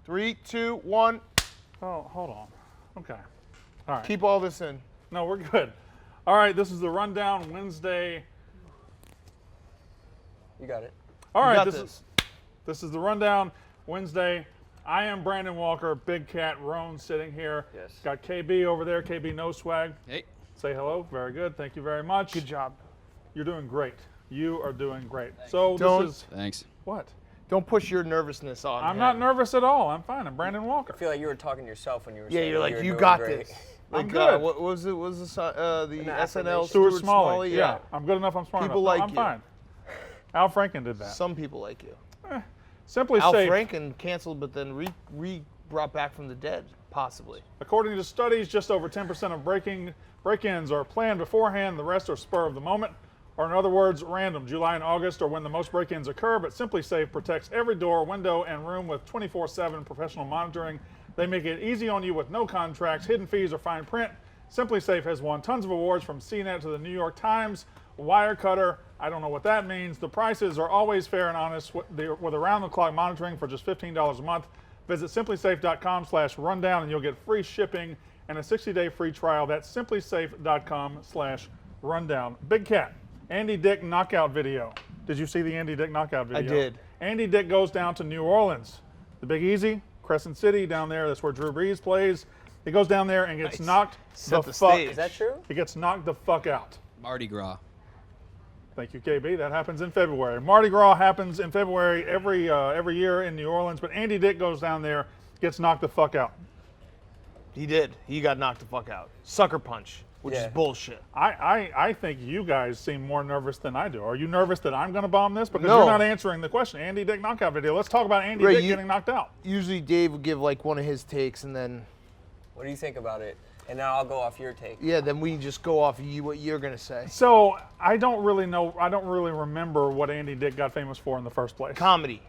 3, 2, 1. Oh, hold on. Okay. All right. Keep all this in. No, we're good. All right, this is the Rundown Wednesday. You got it. All right, got this is the Rundown Wednesday. I am Brandon Walker, Big Cat, Rone sitting here. Yes. Got KB over there, KB No Swag. Hey. Say hello. Very good. Thank you very much. Good job. You're doing great. You are doing great. So Don't- this is Thanks. what? Don't push your nervousness on I'm him. not nervous at all. I'm fine. I'm Brandon Walker. I feel like you were talking to yourself when you were Yeah, saying you're like, you were you doing got great. this. I'm Like, good. what was it? Was this the An SNL? affirmation. Stuart Smalley. Yeah. I'm good enough. I'm smart People enough. like I'm you. fine. Al Franken did that. Some people like you. Simply Al safe. Franken canceled, but then brought back from the dead, possibly. According to studies, just over 10% of break-ins are planned beforehand. The rest are spur of the moment, or in other words, random. July and August are when the most break-ins occur, but Simply Safe protects every door, window, and room with 24/7 professional monitoring. They make it easy on you with no contracts, hidden fees, or fine print. Simply Safe has won tons of awards from CNET to the New York Times, Wirecutter. I don't know what that means. The prices are always fair and honest with around-the-clock monitoring for just $15 a month. Visit simplysafe.com/rundown and you'll get free shipping and a 60-day free trial. That's simplysafe.com/rundown. Big Cat, Andy Dick knockout video. Did you see the Andy Dick knockout video? I did. Andy Dick goes down to New Orleans, the Big Easy, Crescent City down there. That's where Drew Brees plays. He goes down there and gets knocked Set the the fuck. stage. Is that true? He gets knocked the fuck out. Mardi Gras. Thank you, KB. That happens in February. Mardi Gras happens in February every year in New Orleans, but Andy Dick goes down there, gets knocked the fuck out. He did. He got knocked the fuck out. Sucker punch, which Yeah. is bullshit. I think you guys seem more nervous than I do. Are you nervous that I'm going to bomb this? Because No. you're not answering the question. Andy Dick knockout video. Let's talk about Andy Ray, Dick you- getting knocked out. Usually Dave would give like one of his takes, and then What do you think about it? And then I'll go off your take. then we just go off of you what you're gonna say. So I don't really know. I don't really remember what Andy Dick got famous for in the first place. Comedy,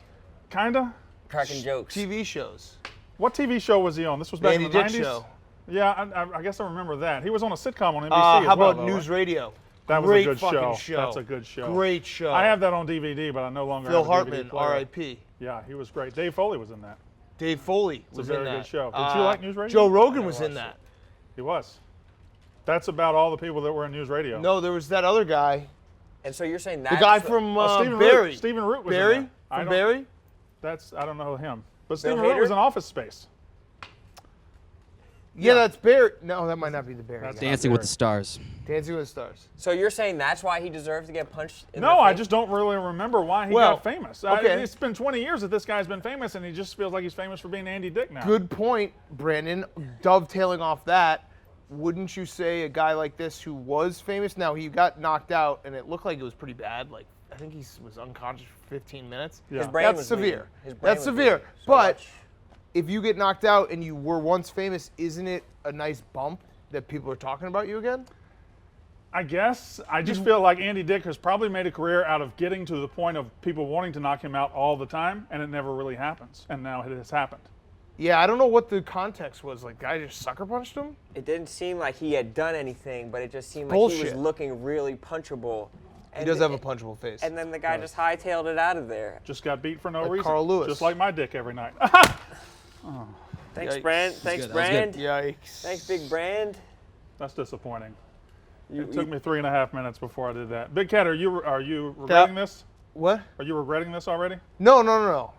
Kinda. Cracking jokes. TV shows, What TV show was he on? This was back Andy in the Dick 90s. show. Yeah, I guess I remember that. He was on a sitcom on NBC. How as well, about though, News right? Radio? That was Great a good fucking show. That's a good show. Great show. I have that on DVD, but I no longer Phil have a DVD Hartman, player. R.I.P. Yeah, he was great. Dave Foley was in that. Dave Foley It's a was very in that. good show. Did you like News Radio? Joe Rogan I was in watched that. He was. That's about all the people that were in News Radio. No, there was that other guy, And so you're saying the that's guy from Stephen Barry. Root. Stephen Root was Barry in that. I from don't- Barry. I don't know him. But Stephen Root Hader? was in Office Space. Yeah, that's Barry. No, that might not be the Barry. That's guy. Dancing with the Stars. Dancing with the Stars. So you're saying that's why he deserves to get punched in the No, I face? just don't really remember why he Well, got famous. okay. It's been 20 years that this guy's been famous, and he just feels like he's famous for being Andy Dick now. Good point, Brandon. Dovetailing off that, wouldn't you say a guy like this who was famous, now he got knocked out and it looked like it was pretty bad. Like I think he was unconscious for 15 minutes. Yeah. His brain That's was severe. bleeding. His brain That's was severe. bleeding. So But much. if you get knocked out and you were once famous, isn't it a nice bump that people are talking about you again? I guess. I just feel like Andy Dick has probably made a career out of getting to the point of people wanting to knock him out all the time, and it never really happens. And now it has happened. Yeah, I don't know what the context was. Like, guy just sucker punched him? It didn't seem like he had done anything, but it just seemed like he Bullshit. was looking really punchable. He does have a punchable face. And then the guy just hightailed it out of there. Just got beat for no Like reason. Carl Lewis. Just like my dick every night. Thanks, Yikes. Brand. That Thanks, good. That was good. Brand. Yikes. Thanks, Big Brand. That's disappointing. You, It took me 3.5 minutes before I did that. Big Cat, are you regretting this? What? Are you regretting this already? No.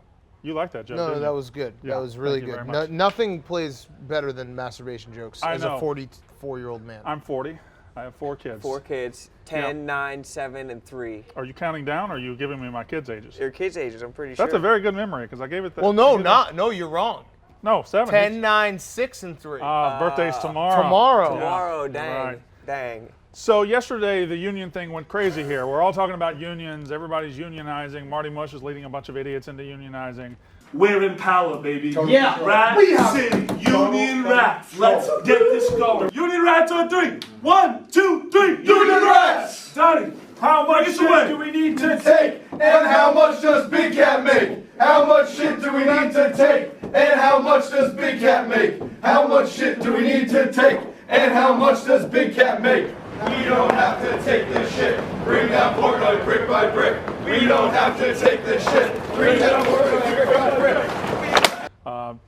You like that joke, No, didn't that you? was good. Yeah, That was really thank you good. very much. Nothing plays better than masturbation jokes I as know. a 44-year-old man. I'm 40. I have 4 kids. 4 kids, 10, 9, 7, and 3. Are you counting down, or are you giving me my kids' ages? Your kids' ages, I'm pretty sure. That's a very good memory, because I gave it that. Well, no, no, you're wrong. No, 7. 10, 9, 6, and 3. Birthday's tomorrow. tomorrow. Tomorrow, Yeah, dang. right. Dang. So yesterday, the union thing went crazy here. We're all talking about unions. Everybody's unionizing. Marty Mush is leading a bunch of idiots into unionizing. We're in power, baby. Yeah. Rat City, Union Rats. Let's get this going. Union Rats on 3. 1, 2, 3. Union Rats. Donnie, how much shit do we need to take? And how much does Big Cat make? How much shit do we need to take? And how much does Big Cat make? How much shit do we need to take? And how much does Big Cat make? We don't have to take this shit. Bring down Portland brick by brick. We don't have to take this shit. Bring down Portland brick by brick.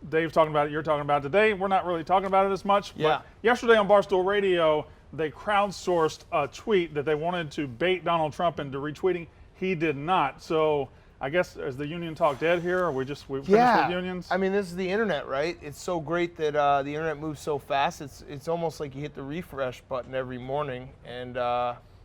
Dave's talking about it. You're talking about it today. We're not really talking about it as much. Yeah. But yesterday on Barstool Radio, they crowdsourced a tweet that they wanted to bait Donald Trump into retweeting. He did not. So I guess, is the union talk dead here, or we finished with unions? I mean, this is the internet, right? It's so great that the internet moves so fast. It's almost like you hit the refresh button every morning, and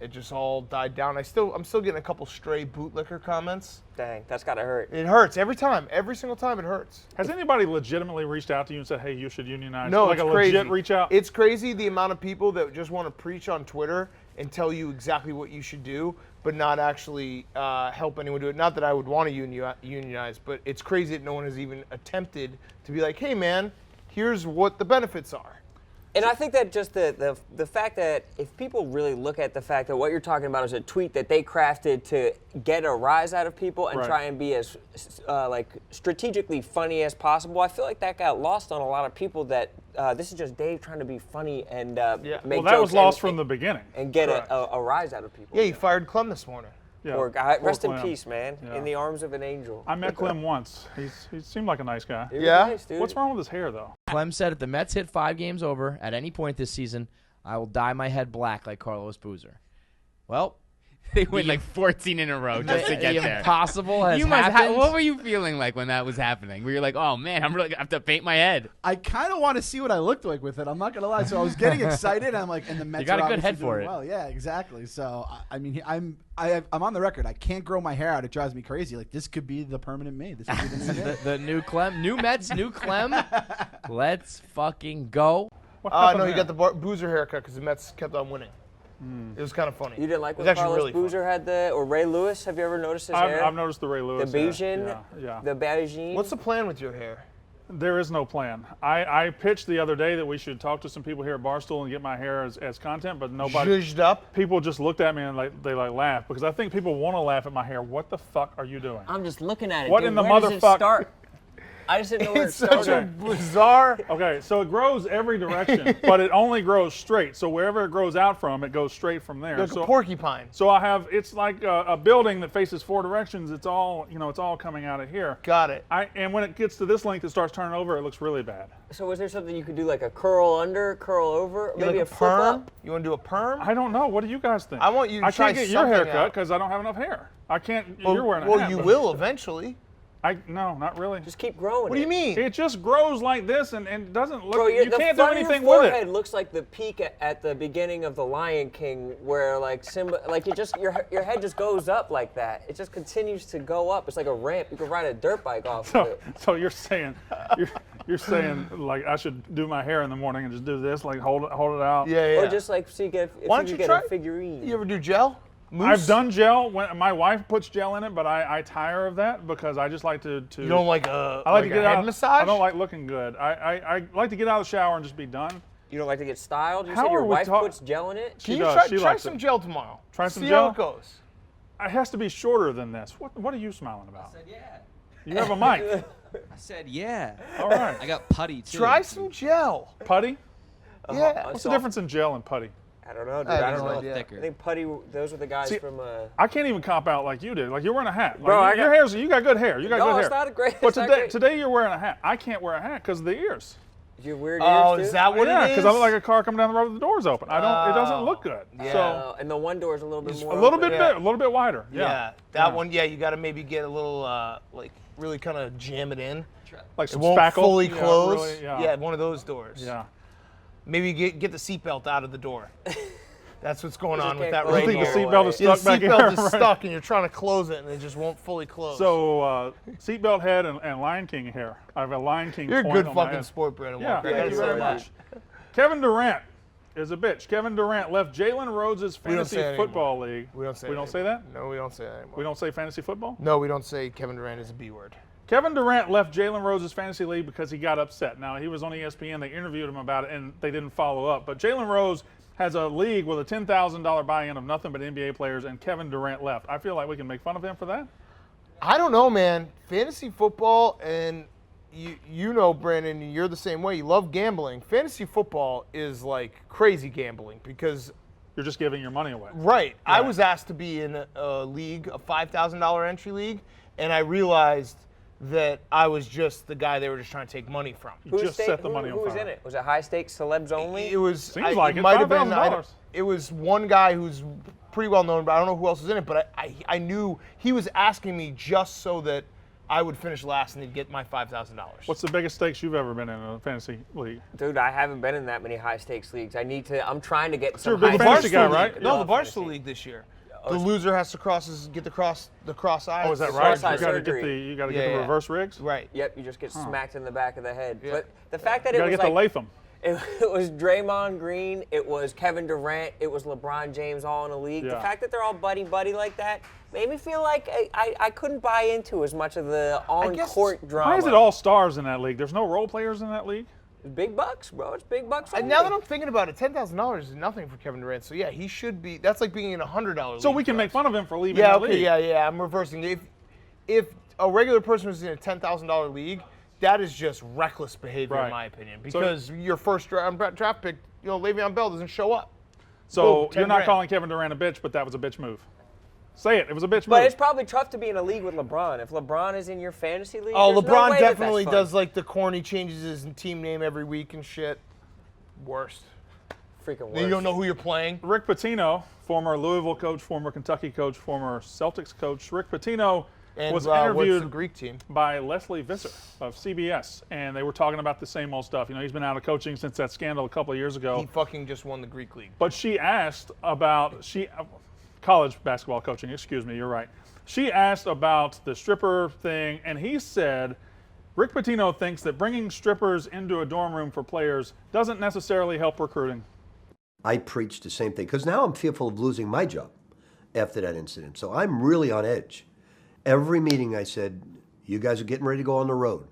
it just all died down. I'm still getting a couple stray bootlicker comments. Dang, that's gotta hurt. It hurts every time. Every single time it hurts. Has anybody legitimately reached out to you and said, hey, you should unionize? No, like it's a crazy. legit reach out? It's crazy the amount of people that just want to preach on Twitter and tell you exactly what you should do, but not actually help anyone do it. Not that I would want to unionize, but it's crazy that no one has even attempted to be like, hey, man, here's what the benefits are. And I think that just the fact that if people really look at the fact that what you're talking about is a tweet that they crafted to get a rise out of people and Right. try and be as like strategically funny as possible, I feel like that got lost on a lot of people that this is just Dave trying to be funny and make Well, that jokes was lost and, from the beginning. and get Correct. a rise out of people. Yeah, you fired Clem this morning. Yeah. Poor guy. Poor Rest in Clem. peace, man. Yeah. In the arms of an angel. I met Clem once. He seemed like a nice guy. He was Yeah? nice, dude. What's wrong with his hair, though? Clem said if the Mets hit 5 games over at any point this season, I will dye my head black like Carlos Boozer. Well, They win like 14 in a row just to get the there. impossible has You must happened. what were you feeling like when that was happening? Where you're like, oh man, I'm really gonna have to paint my head. I kind of want to see what I looked like with it. I'm not gonna lie. So I was getting excited. I'm like, and the Mets got are a good obviously head for doing it. well. Yeah, exactly. So I mean, I'm on the record. I can't grow my hair out. It drives me crazy. Like this could be the permanent me. This could be the new me. the new Clem, new Mets, new Clem. Let's fucking go. What happened No, he there? got the Boozer haircut because the Mets kept on winning. It was kind of funny. You didn't like It was when actually Carlos really funny. Boozer had or Ray Lewis? Have you ever noticed his hair? I've noticed the Ray Lewis. the hair. Beijing, Yeah. the Beijing. What's the plan with your hair? There is no plan. I pitched the other day that we should talk to some people here at Barstool and get my hair as content, but nobody. Zhuzhed up? People just looked at me and they laugh because I think people want to laugh at my hair. What the fuck are you doing? I'm just looking at it. What dude. in the Where does it motherfuck- start? I just didn't know where it It's such started. a bizarre. Okay, so it grows every direction, but it only grows straight. So wherever it grows out from, it goes straight from there. Like So a porcupine. So I have, it's like a building that faces 4 directions. It's all, it's all coming out of here. Got it. And when it gets to this length, it starts turning over. It looks really bad. So is there something you could do, like a curl under, curl over, You maybe like a flip perm? up? You want to do a perm? I don't know. What do you guys think? I want you to I try can't get your something haircut out. because I don't have enough hair. I can't. Well, you're wearing a well, hat. you but- will eventually. No, not really. Just keep growing. What do you mean? It just grows like this and it doesn't look. Bro, you the can't do front of anything your with forehead it. looks like the peak at the beginning of The Lion King, where like Simba, like your head just goes up like that. It just continues to go up. It's like a ramp. You could ride a dirt bike off of it. So you're saying, you're saying like I should do my hair in the morning and just do this, like hold it out. Yeah. Or just like so you get if Why you don't you get try? a figurine. You ever do gel? Mousse? I've done gel. When my wife puts gel in it, but I tire of that because I just like to. You don't like a, I like to a get head out. massage? I don't like looking good. I like to get out of the shower and just be done. You don't like to get styled? You How said your are we wife talk- puts gel in it? Can She you does. try, She try likes some it. gel tomorrow? Try some See gel? how it goes. It has to be shorter than this. What are you smiling about? You have a mic. I said, yeah. All right. I got putty, too. Try some gel. Putty? Yeah. What's the difference in gel and putty? I don't know, dude. I have I don't no know. idea. I Thicker. think Putty, those were the guys See, from. I can't even cop out like you did. Like you're wearing a hat. Like, Bro, I your got- hair's. You got good hair. You got No, good hair. it's not a great- But it's not today, great. today you're wearing a hat. I can't wear a hat because of the ears. Your weird Oh, ears, is too? that what Yeah, it is? because I look like a car coming down the road with the doors open. I don't. It doesn't Oh, look good. yeah. So And the one door is a little bit more. a little open. bit Yeah. big, a little bit wider. Yeah. That one, yeah, you got to maybe get a little, like, really kind of jam it in. Like It some won't spackle. fully Yeah, close. really, Yeah, one of those doors. Yeah. Maybe get the seatbelt out of the door. That's what's going on with can't that close right I think the here. seatbelt is Yeah, stuck the back seatbelt here. is right? stuck, and you're trying to close it, and it just won't fully close. So seatbelt head and Lion King hair. I have a Lion King. you're a point good on my fucking head. sport, Brandon Yeah, Walker. I thank gotta you say very that. much. Kevin Durant is a bitch. Kevin Durant left Jalen Rhodes' We don't fantasy say that football league. We don't say. We don't say that? No, we don't say that anymore. We don't say fantasy football? No, we don't say Kevin Durant is a B word. Kevin Durant left Jalen Rhodes' fantasy league because he got upset. Now, he was on ESPN. They interviewed him about it, and they didn't follow up. But Jalen Rose has a league with a $10,000 buy-in of nothing but NBA players, and Kevin Durant left. I feel like we can make fun of him for that. I don't know, man. Fantasy football, and you know, Brandon, you're the same way. You love gambling. Fantasy football is like crazy gambling because, You're just giving your money away. right, I was asked to be in a league, a $5,000 entry league, and I realized that I was just the guy they were just trying to take money from. Just set the money on Who was fire. in it? Was it high stakes celebs only? It was. Seems like it. might have been. $5,000. It was one guy who's pretty well known, but I don't know who else was in it. But I knew he was asking me just so that I would finish last and he'd get my $5,000. What's the biggest stakes you've ever been in a fantasy league? Dude, I haven't been in that many high stakes leagues. I'm trying to get You're a some big high fantasy stakes guy, league. right? No, Yeah, the Barstool fantasy. League this year. The loser has to get the cross eye. Oh, is that It's right? You cross-eye got to get surgery. you got to Yeah, get the yeah. reverse rigs. Right. Yep, you just get smacked in the back of the head. Yeah. But the fact that You it got to was get the like Latham. it was Draymond Green, it was Kevin Durant, it was LeBron James all in a league. Yeah. The fact that they're all buddy like that made me feel like I couldn't buy into as much of the on-court drama. Why is it all stars in that league? There's no role players in that league? Big bucks, bro. It's big bucks. And now that I'm thinking about it, $10,000 is nothing for Kevin Durant. So yeah, he should be. That's like being in $100 league. So we can for make us. fun of him for leaving Yeah. the Okay. league. Yeah. I'm reversing. If a regular person was in a $10,000 league, that is just reckless behavior Right. in my opinion. So- Because your first draft pick, Le'Veon Bell doesn't show up. So Boom, 10 you're not grand. calling Kevin Durant a bitch, but that was a bitch move. Say it. It was a bitch But move. it's probably tough to be in a league with LeBron. If LeBron is in your fantasy league, Oh, there's no LeBron way that definitely that's fun. does like the corny changes his team name every week and shit. Worst. Freaking worse. Then you don't know who you're playing. Rick Pitino, former Louisville coach, former Kentucky coach, former Celtics coach. Rick Pitino And was what's interviewed the Greek team? by Leslie Visser of CBS, and they were talking about the same old stuff. You know, he's been out of coaching since that scandal a couple of years ago. He fucking just won the Greek league. But she asked about college basketball coaching. Excuse me, you're right. She asked about the stripper thing, and he said, Rick Pitino thinks that bringing strippers into a dorm room for players doesn't necessarily help recruiting. I preach the same thing because now I'm fearful of losing my job after that incident. So I'm really on edge. Every meeting I said, you guys are getting ready to go on the road.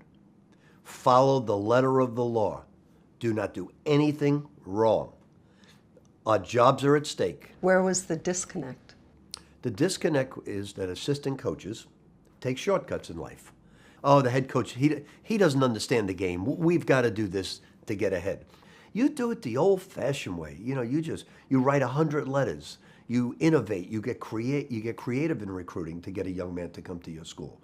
Follow the letter of the law. Do not do anything wrong. Our jobs are at stake. Where was the disconnect? The disconnect is that assistant coaches take shortcuts in life. Oh, the head coach, he doesn't understand the game. We've got to do this to get ahead. You do it the old-fashioned way. You know, you write 100 letters. You innovate. You get creative in recruiting to get a young man to come to your school.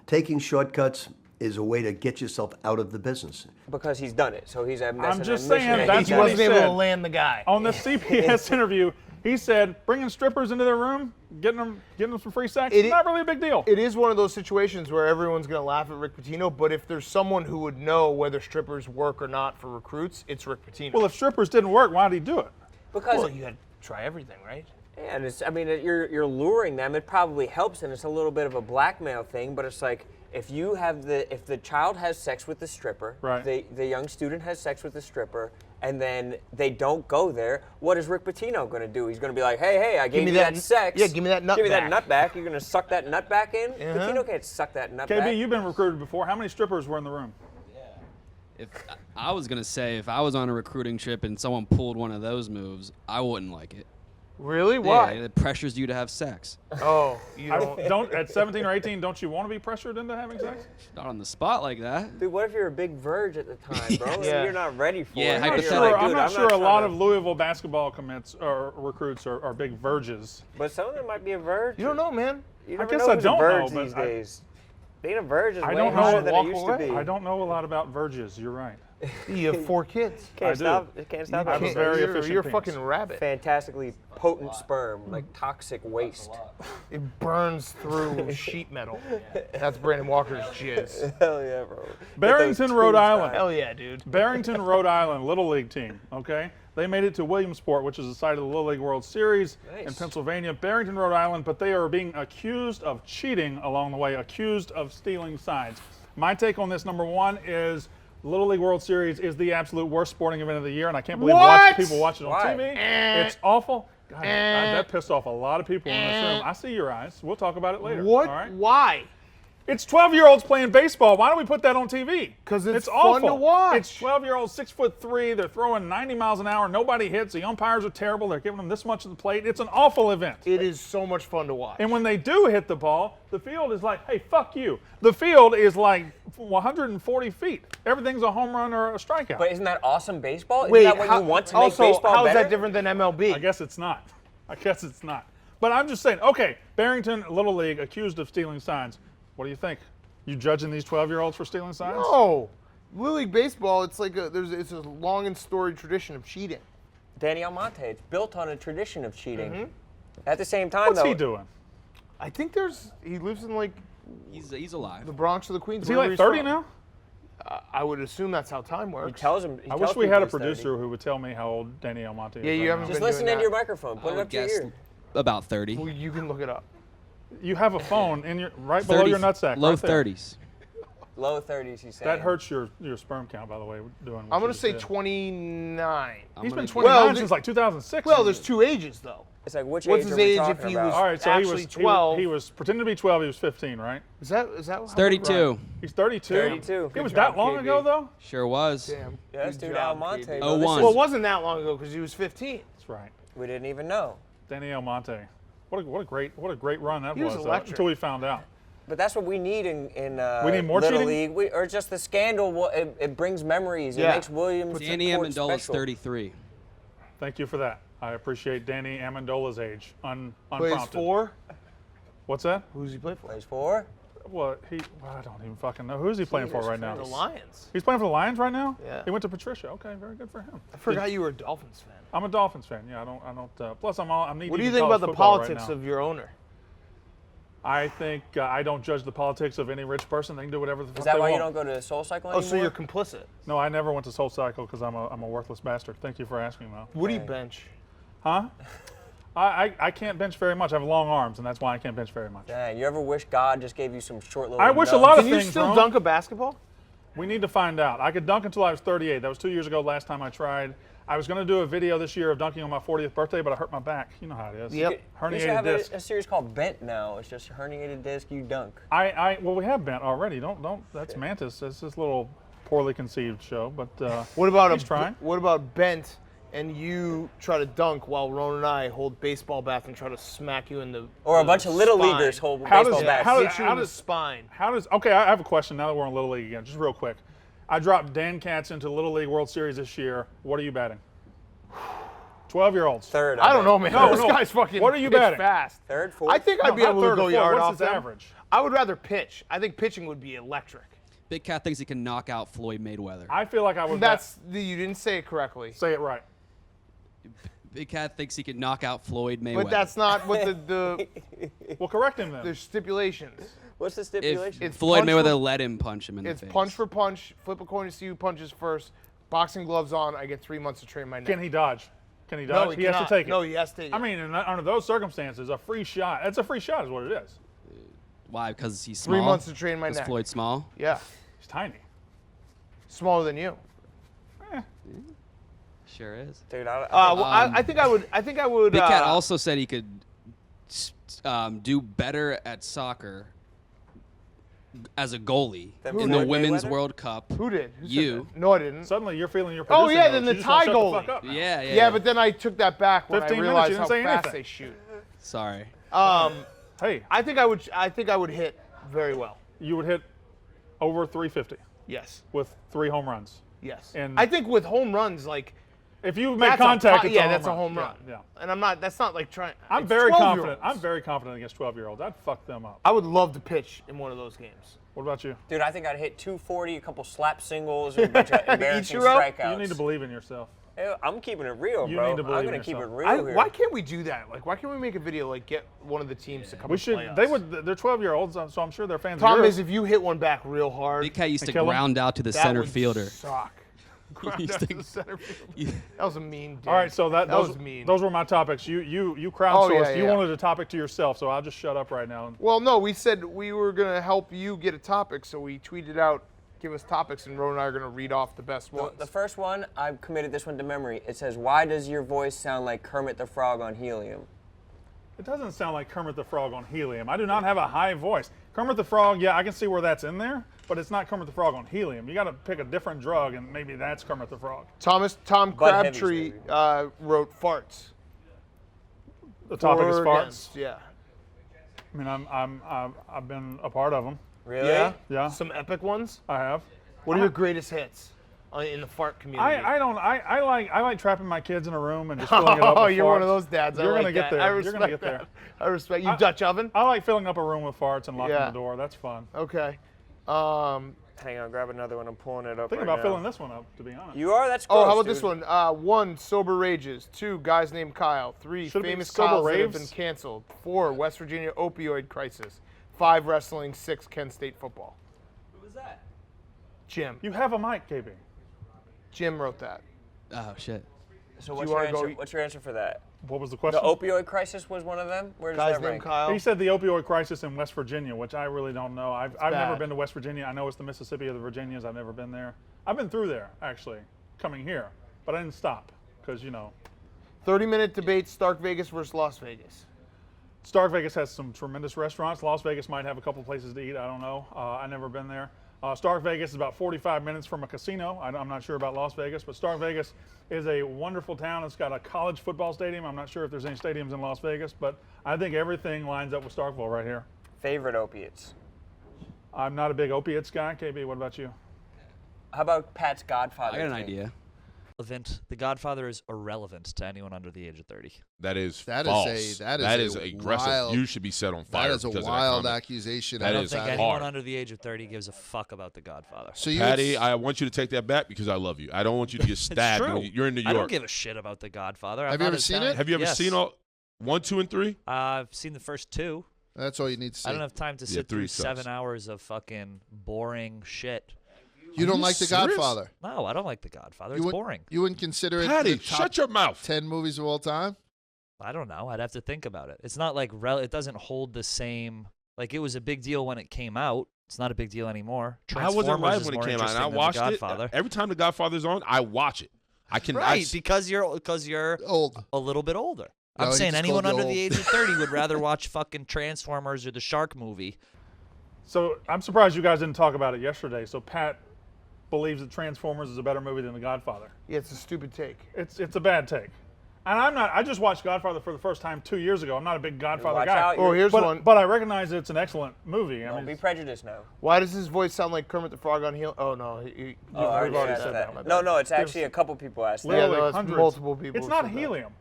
Taking shortcuts is a way to get yourself out of the business. Because he's done it, so he's a I'm just saying that's He what wasn't he able to said. land the guy. On the CBS interview, he said bringing strippers into their room, getting them some free sex, not really a big deal. It is one of those situations where everyone's going to laugh at Rick Pitino, but if there's someone who would know whether strippers work or not for recruits, it's Rick Pitino. Well, if strippers didn't work, why did he do it? Because well, you got to try everything, right? yeah, and you're luring them. It probably helps, and it's a little bit of a blackmail thing. But it's like if the child has sex with the stripper, right. the young student has sex with the stripper, and then they don't go there. What is Rick Pitino going to do? He's going to be like, hey, I gave you that sex. Yeah, give me that nut Give me back. that nut back. You're going to suck that nut back in? Pitino can't suck that nut back. KB, you've been recruited before. How many strippers were in the room? If I was gonna say, if I was on a recruiting trip and someone pulled one of those moves, I wouldn't like it. Really? Why? Yeah, it pressures you to have sex. Oh, you don't at 17 or 18, don't you want to be pressured into having sex? Not on the spot like that. Dude, what if you're a big verge at the time, bro? Yeah. You're not ready for Yeah, it. I'm not sure a lot trying of Louisville basketball commits or recruits are big verges. But some of them might be a verge. You don't know, man. You I never guess know I who's don't a verge know, these but days. Being a verge is I way don't harder know. than it used to be. I don't know a lot about verges. You're right. You have 4 kids. Can't stop it. I have a very efficient You're a penis. fucking rabbit. Fantastically potent sperm, like toxic waste. It burns through sheet metal. That's Brandon Walker's jizz. Hell yeah, bro. Barrington, Rhode Island. Hell yeah, dude. Barrington, Rhode Island, Little League team, okay? They made it to Williamsport, which is the site of the Little League World Series in Pennsylvania. Barrington, Rhode Island, but they are being accused of cheating along the way, accused of stealing signs. My take on this, number one, is Little League World Series is the absolute worst sporting event of the year, and I can't believe people watch it on TV. It's awful. God, that pissed off a lot of people in this room. I see your eyes. We'll talk about it later. What? All right? Why? It's 12-year-olds playing baseball. Why don't we put that on TV? Because it's fun awful. to watch. It's 12-year-olds, 6'3". They're throwing 90 miles an hour. Nobody hits. The umpires are terrible. They're giving them this much of the plate. It's an awful event. It is so much fun to watch. And when they do hit the ball, the field is like, hey, fuck you. The field is like 140 feet. Everything's a home run or a strikeout. But isn't that awesome baseball? Wait, isn't that what you want to make baseball how is better? that different than MLB? I guess it's not. But I'm just saying, okay, Barrington, Little League, accused of stealing signs. What do you think? You judging these 12-year-olds for stealing signs? No. Little League Baseball, it's like it's a long and storied tradition of cheating. Danny Almonte, it's built on a tradition of cheating. At the same time, What's though, he doing? I think he lives in like He's alive. the Bronx or the Queens. Is he wherever like he's 30 from. now? I would assume that's how time he works. tells him. I wish we had a producer who would tell me how old Danny Almonte is. Yeah, you right haven't now. Just been listen doing into your that. microphone. Put I it would up to your guess ear. about 30. Well, you can look it up. You have a phone in your right below your nutsack. Low right there. 30s. Low 30s, he's saying. That hurts your sperm count, by the way. Doing. I'm What going you to say just did. 29. He's been gonna- 29 Well, since like 2006. Well, there's two ages though. It's like, which What's age his are we age talking if he about? was All right, so actually 12? He was pretending to be 12. He was 15, right? Is that how 32. He's 32. 32. It was Good that job, long KB. ago, though. Sure was. Damn. Yes, Good dude, job, Almonte. KB. bro. 01. This Well, is- it wasn't that long ago because he was 15. That's right. we didn't even know. Danny Almonte. What a great run that He was was electric. until we found out. But that's what we need in We need more Little cheating? League, or just the scandal. It brings memories. It Yeah. makes Williams Danny court Amendola's special. 33. Thank you for that. I appreciate Danny Amendola's age. Plays Unprompted. 4. What's that? Who's he play for? Plays 4. Well, I don't even fucking know. Who's he playing for right now? The Lions. He's playing for the Lions right now? Yeah. He went to Patricia. Okay, very good for him. I forgot you were a Dolphins fan. I'm a Dolphins fan. Yeah, I don't. Plus, I'm knee What do deep you in think college about the football right politics now. of your owner? I think I don't judge the politics of any rich person. They can do whatever the fuck Is that they why you want. don't go to Soul Cycle Oh, anymore? so you're complicit. No, I never went to Soul Cycle because I'm a worthless bastard. Thank you for asking, though. What do you bench? Huh? I can't bench very much. I have long arms, and that's why I can't bench very much. Dang, you ever wish God just gave you some short little I wish a nugs? lot of Can you things, still Rone. dunk a basketball? We need to find out. I could dunk until I was 38. That was 2 years ago last time I tried. I was going to do a video this year of dunking on my 40th birthday, but I hurt my back. You know how it is. Yep. You should Herniated have disc. a series called Bent now. It's just herniated disc, you dunk. Well, we have bent already. Don't. That's Mantis. It's this little poorly conceived show, but What about he's trying. What about bent and you try to dunk while Ron and I hold baseball bats and try to smack you in the Or a the bunch of little spine. leaguers hold How baseball does- bats. how Hit you in the does- spine. Okay, I have a question now that we're in Little League again, just real quick. I dropped Dan Katz into Little League World Series this year. What are you batting? 12-year-olds. Third. I don't know, man. No, this no. guy's fucking What are you pitch batting? fast. Third, fourth. I think I'd be not able to third go or yard fourth. off What's his them. average? I would rather pitch. I think pitching would be electric. Big Cat thinks he can knock out Floyd Mayweather. I feel like I would. You didn't say it correctly. Say it right. Big Cat thinks he can knock out Floyd Mayweather. But that's not what the Well, correct him then. there's stipulations. What's the if stipulation? It's Floyd punch Mayweather for- let him punch him in the It's face. punch for punch, flip a coin to see who punches first. Boxing gloves on, I get 3 months to train my neck. Can he dodge? Can he No, dodge? he has to cannot. take it. No, he has to take it. I mean, under those circumstances, a free shot. That's a free shot, is what it is. Why? Because he's small? 3 months to train my Is neck. Floyd small? Yeah, He's tiny. smaller than you. Sure is. Dude, I think I would. I think I would. Big Cat also said he could do better at soccer as a goalie Than in the Floyd Women's Mayweather? World Cup. Who did? Who said You. that? No, I didn't. Suddenly, you're feeling your Oh producer yeah, notes. then You the just wanna Thai shut the goalie. fuck up now. Yeah. Yeah, but then I took that back when I 15 minutes, realized you how didn't say fast anything. they shoot. Sorry. Hey, I think I would hit very well. you would hit over 350 Yes. with 3 home runs. Yes. And- I think with home runs, like If you make that's contact, it's that's a a home run. Yeah. And I'm not. That's not like trying. I'm it's very 12-year-olds. confident. I'm very confident against 12-year-olds. I'd fuck them up. I would love to pitch in one of those games. What about you? Dude, I think I'd hit 240, a couple slap singles, and a bunch of embarrassing Ichiro? strikeouts. You need to believe in yourself. Hey, I'm keeping it real, You bro. need to believe I'm in gonna keep it yourself. real here. Why can't we do that? Like, why can't we make a video like get one of the teams to come? We and should. play us? They would. They're 12-year-olds, so I'm sure they're fans. Problem of is, yours. if you hit one back real hard, Big Cat used to kill him? ground out to the that center would fielder. suck. Ground used out to- to the center field. That was a mean. Dig. All right, so that was those, mean. those were my topics. You crowdsourced. yeah, You yeah. wanted a topic to yourself, so I'll just shut up right now. Well, no, we said we were gonna help you get a topic, so we tweeted out, give us topics, and Ron and I are gonna read off the best ones. The first one, I've committed this one to memory. It says, "Why does your voice sound like Kermit the Frog on helium?" It doesn't sound like Kermit the Frog on helium. I do not have a high voice. Kermit the Frog, yeah, I can see where that's in there, but it's not Kermit the Frog on helium. You got to pick a different drug, and maybe that's Kermit the Frog. Tom Bud Crabtree Heavies, wrote farts. The topic is For or farts. against, Yeah. I mean, I've been a part of them. Really? Yeah. Yeah, Some epic ones. I have. What are your greatest hits in the fart community? I like trapping my kids in a room and just filling it up. Oh, with you're one farts. of those dads. You're I like gonna get that. there. I You're respect gonna get that. there. I respect you. Dutch oven. I like filling up a room with farts and locking Yeah. the door. That's fun. Okay. Hang on, grab another one. I'm pulling it up. Think right about now. filling this one up, to be honest. You are? That's Oh, gross, how about dude. this one? 1, Sober Rages. 2, guys named Kyle. 3, Should've been famous Sober Kyles that have Raves. been canceled. 4, West Virginia opioid crisis. 5, wrestling. 6, Kent State football. Who was that? Jim. You have a mic, KB. Jim wrote that. Oh shit. So what's you your wanna go- answer? What's your answer for that? What was the The question? opioid crisis was one of them. Where does Guys that named rank? Kyle. He said the opioid crisis in West Virginia, which I really don't know. I've never bad. been to West Virginia. I know it's the Mississippi of the Virginias. I've never been there. I've been through there, actually, coming here. But I didn't stop because, 30-minute debate, Stark Vegas versus Las Vegas. Stark Vegas has some tremendous restaurants. Las Vegas might have a couple places to eat. I don't know. I've never been there. Stark Vegas is about 45 minutes from a casino. I'm not sure about Las Vegas, but Stark Vegas is a wonderful town. It's got a college football stadium. I'm not sure if there's any stadiums in Las Vegas, but I think everything lines up with Starkville right here. Favorite opiates? I'm not a big opiates guy. KB, what about you? How about Pat's Godfather? I got an team? idea. The Godfather is irrelevant to anyone under the age of 30. That is That false. is that a is aggressive. wild- You should be set on fire. That is a because of that wild comment. accusation. That I don't is think hard. anyone under the age of 30 gives a fuck about The Godfather. So you Patty, would- I want you to take that back because I love you. I don't want you to get stabbed. It's true. You're in New York. I don't give a shit about The Godfather. Have you ever seen it? Have you ever Yes. seen all 1, 2, and 3? I've seen the first 2. That's all you need to see. I don't have time to Yeah, sit 3 through sucks. 7 hours of fucking boring shit. You don't you like The serious? Godfather? No, I don't like The Godfather. You It's would- boring. You wouldn't consider it Patty, the top shut your mouth. 10 movies of all time? I don't know. I'd have to think about it. It's not like it doesn't hold the same. Like it was a big deal when it came out. It's not a big deal anymore. I wasn't Transformers right is when it more came out, and I interesting than watched The it. Godfather. Every time The Godfather's on, I watch it. I can. Right, because you're Old. a little bit older. I'm No, he saying just anyone called you under the old. age of 30 would rather watch fucking Transformers or the Shark movie. So I'm surprised you guys didn't talk about it yesterday. So Pat believes that Transformers is a better movie than The Godfather. Yeah, it's a stupid take. It's a bad take. And I'm not. I just watched Godfather for the first time 2 years ago. I'm not a big Godfather Watch guy. out, Oh, here's but, one. But I recognize it's an excellent movie. I Don't mean, be prejudiced now. Why does his voice sound like Kermit the Frog on Heel? Oh, no. we've I already asked said that. No, it's actually a couple people asked that. Literally no, it's hundreds. multiple people It's have not said that. helium.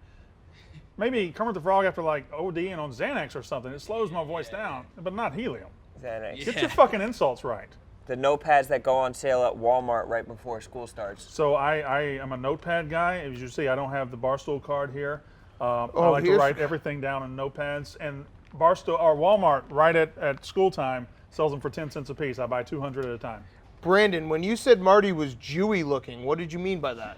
Maybe Kermit the Frog after like ODing on Xanax or something. It slows my voice down, but not helium. Xanax. Get your fucking insults right. The notepads that go on sale at Walmart right before school starts. So I am a notepad guy. As you see, I don't have the Barstool card here. I like to here's- write everything down in notepads. And Barstool or Walmart, right at school time, sells them for 10 cents a piece. I buy 200 at a time. Brandon, when you said Marty was Jewy looking, what did you mean by that?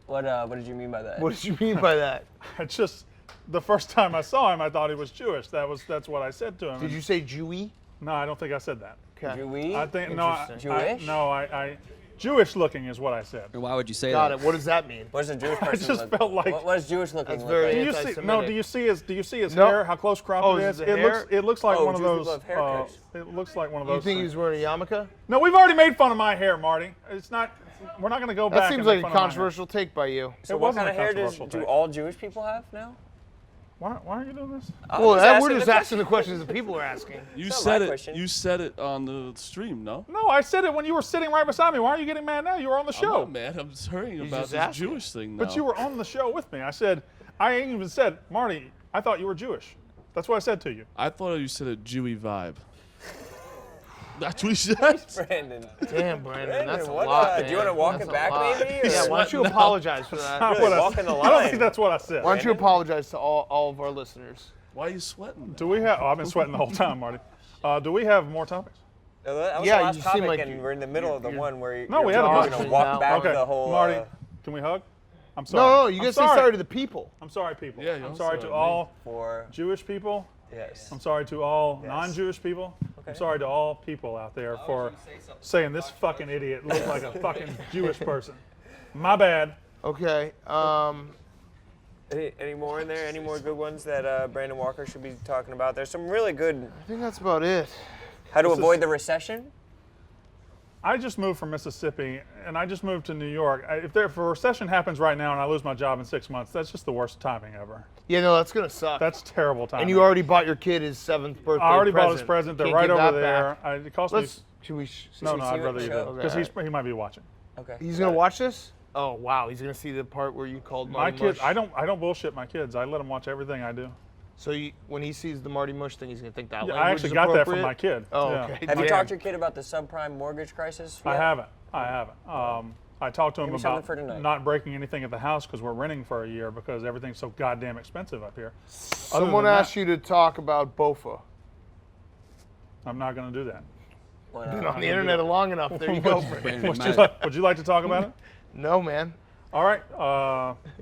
What did you mean by that? What did you mean by that? It's just the first time I saw him, I thought he was Jewish. That's what I said to him. Did you say Jewy? No, I don't think I said that. Okay. Jewy? I think Interesting. Jewish? I Jewish looking is what I said. Why would you say Got that? it. What does that mean? What does a Jewish I person just look? felt like What does Jewish looking That's look very- like? Do you see? No. anti-Semitic. Do you see his No. hair? How close cropped Oh, it is is? it the hair? It looks like Oh, one of Jewish those. people have haircuts. It looks like one of those. You think he things. was wearing a yarmulke? No, we've already made fun of my hair, Marty. It's not. We're not going to go back. That seems and like make a fun of my hair. controversial take by you. So It what wasn't kind of a hair controversial do take. all Jewish people have now? Why are you doing this? Well, just we're asking just the asking the questions that people are asking. You It's not said my it. question. You said it on the stream, no? No, I said it when you were sitting right beside me. Why are you getting mad now? You were on the I'm show. not mad. I'm just hearing about just this asking. Jewish thing now. But you were on the show with me. I even said, Marty, I thought you were Jewish. That's what I said to you. I thought you said a Jewy vibe. That's what he said. Brandon. Damn, Brandon, that's a what, lot, do you man. want to walk That's it a back lot. maybe? Yeah, why don't you apologize for that? Really walking the I don't line. think that's what I said. Why don't you Brandon? apologize to all of our listeners? Why are you sweating? Do we have? Oh, I've been sweating the whole time, Marty. Do we have more topics? That was Yeah, the last you seem topic, like and we're in the middle of the one where No, we you're had a going bunch. to walk now. back Okay, the whole. Marty, can we hug? I'm sorry. No, you I'm gotta say sorry. sorry to the people. I'm sorry, people. Yeah, I'm I'm sorry to sorry, all for Jewish people. yes. I'm sorry to all Yes. non-Jewish people. Okay. I'm sorry to all people out there for saying this fucking idiot looks like a fucking Jewish person. My bad. Okay. Any more in there? Any more good ones that Brandon Walker should be talking about? There's some really good. I think that's about it. How to This is- avoid the recession? I just moved from Mississippi, and I just moved to New York. If a recession happens right now and I lose my job in 6 months, that's just the worst timing ever. Yeah, no, that's gonna suck. That's terrible timing. And you already bought your kid his 7th birthday. I already bought present. his present. They're Can't right give over that there. back. It cost Let's. me. Should we? No, we I'd see rather what you show? do Okay. because he might be watching. Okay. He's gonna watch this. Oh wow, he's gonna see the part where you called My Marty kids, Mush. I don't bullshit my kids. I let them watch everything I do. So when he sees the Marty Mush thing, he's gonna think that. Yeah, language I actually is got that from appropriate? my kid. Oh, Yeah. okay. Have you Damn. talked to your kid about the subprime mortgage crisis? I yet? haven't. I talked to him Maybe something about for tonight. not breaking anything at the house because we're renting for a year because everything's so goddamn expensive up here. Someone asked you to talk about Bofa. I'm not going to do that. Been on the internet long enough. There you go. Would you like to talk about it? No, man. All right.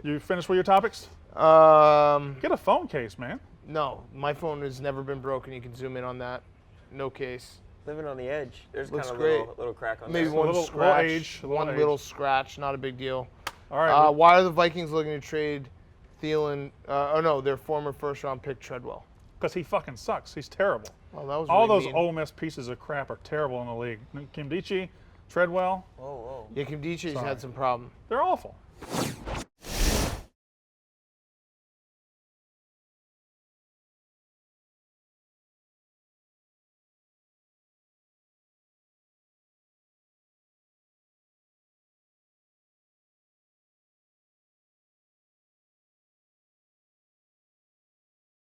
You finished with your topics? Get a phone case, man. No, my phone has never been broken. You can zoom in on that. No case. Living on the edge. There's Looks kind of great. a little crack on Maybe there. one little scratch. little age. Little scratch. Not a big deal. All right. Why are the Vikings looking to trade Thielen? Oh no, their former first-round pick Treadwell. Because he fucking sucks. He's terrible. Well, that was all really those mean. Ole Miss pieces of crap are terrible in the league. Kimdichie, Treadwell. Whoa. Yeah, Kimdichie's Sorry. had some problem. They're awful.